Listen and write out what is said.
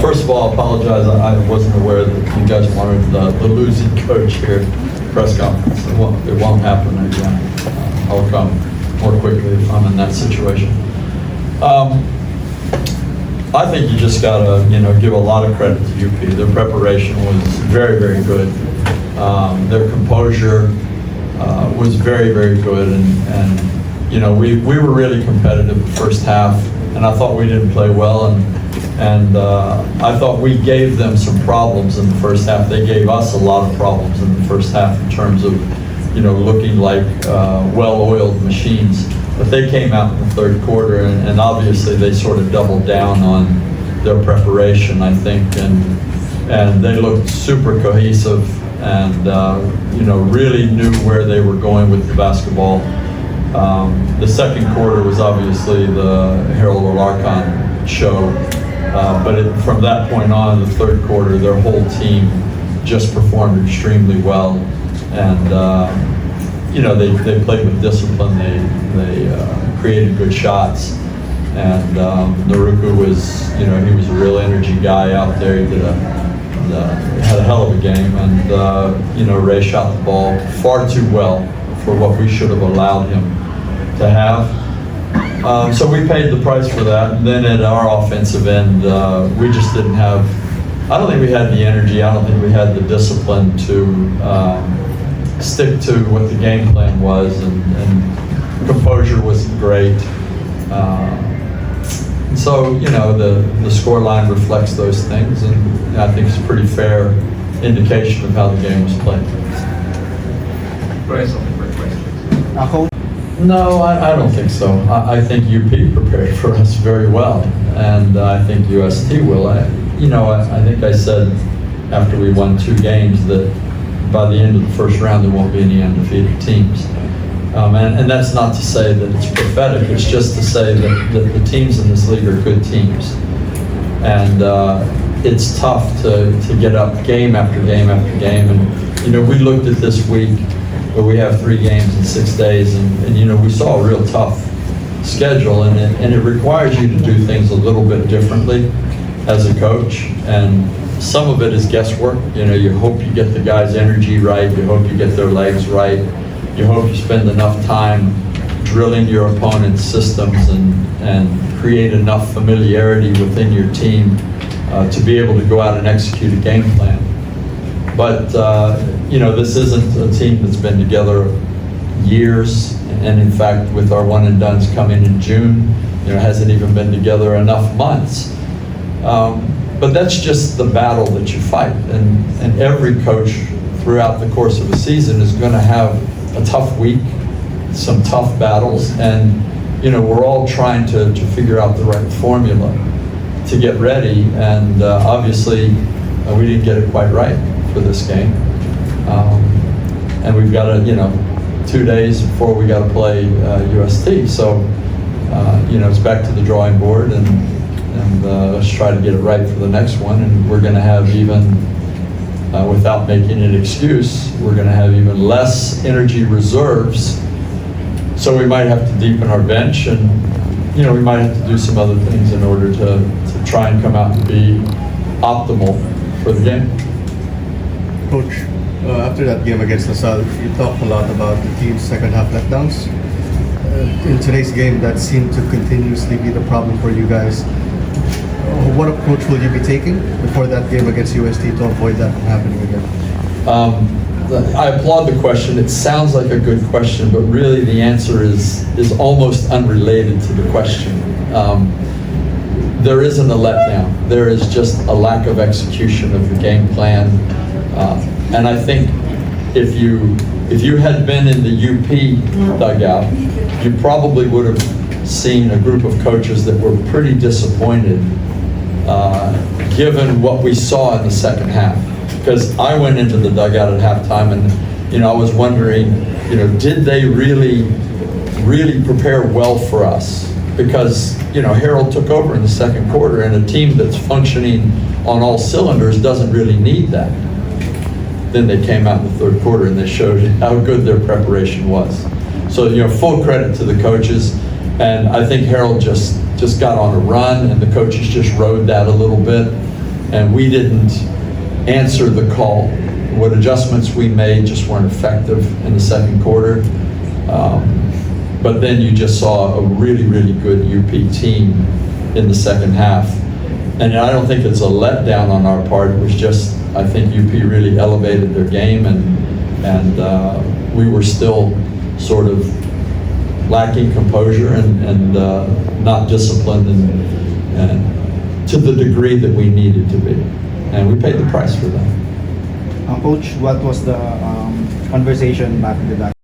First of all, I apologize. I wasn't aware that you guys wanted the losing coach here at press conference. It won't happen again. I'll come more quickly if I'm in that situation. I think you just gotta, give a lot of credit to UP. Their preparation was very, very good. Their composure was very, very good, and we were really competitive the first half, and I thought we didn't play well, and I thought we gave them some problems in the first half. They gave us a lot of problems in the first half in terms of, looking like well-oiled machines. But they came out in the third quarter, and obviously they sort of doubled down on their preparation, I think, and they looked super cohesive and, really knew where they were going with the basketball. The second quarter was obviously the Harold Alarcon show, but from that point on, the third quarter, their whole team just performed extremely well, and they played with discipline. They created good shots, and Naruku was, he was a real energy guy out there. He had a hell of a game, and Ray shot the ball far too well for what we should have allowed him to have. So we paid the price for that. And then at our offensive end, we just didn't have, I don't think we had the energy, I don't think we had the discipline to stick to what the game plan was, and composure wasn't great. So, the score line reflects those things, and I think it's a pretty fair indication of how the game was played. No, I don't think so. I think UP prepared for us very well, and I think UST will. I think I said after we won 2 games that by the end of the first round there won't be any undefeated teams. And that's not to say that it's prophetic, it's just to say that the teams in this league are good teams. And it's tough to get up game after game after game. And, we looked at this week where we have 3 games in 6 days, and we saw a real tough schedule, and it requires you to do things a little bit differently as a coach. And some of it is guesswork. You hope you get the guys' energy right, you hope you get their legs right, you hope you spend enough time drilling your opponent's systems and create enough familiarity within your team to be able to go out and execute a game plan. But this isn't a team that's been together years, and in fact, with our one and dones coming in June, hasn't even been together enough months. But that's just the battle that you fight, and every coach throughout the course of a season is going to have a tough week, some tough battles, and we're all trying to figure out the right formula to get ready, and obviously we didn't get it quite right for this game, and we've got 2 days before we got to play UST, so it's back to the drawing board, and let's try to get it right for the next one. And we're going to have even, without making an excuse, we're going to have even less energy reserves. So we might have to deepen our bench, and we might have to do some other things in order to try and come out and be optimal for the game. Coach, after that game against LaSalle, you talked a lot about the team's second half letdowns. In today's game, that seemed to continuously be the problem for you guys. What approach will you be taking before that game against UST to avoid that from happening again? I applaud the question. It sounds like a good question, but really the answer is almost unrelated to the question. There isn't a letdown. There is just a lack of execution of the game plan. And I think if you had been in the UP dugout, you probably would have seen a group of coaches that were pretty disappointed given what we saw in the second half. Because I went into the dugout at halftime, and I was wondering, did they really prepare well for us? Because Harold took over in the second quarter, and a team that's functioning on all cylinders doesn't really need that. Then they came out in the third quarter and they showed how good their preparation was. So full credit to the coaches, and I think Harold just got on a run, and the coaches just rode that a little bit. and we didn't answer the call. What adjustments we made just weren't effective in the second quarter. But then you just saw a really, really good UP team in the second half. And I don't think it's a letdown on our part. It was just, I think UP really elevated their game, and we were still sort of lacking composure and not disciplined and to the degree that we needed to be. And we paid the price for that. Coach, what was the conversation back in the back?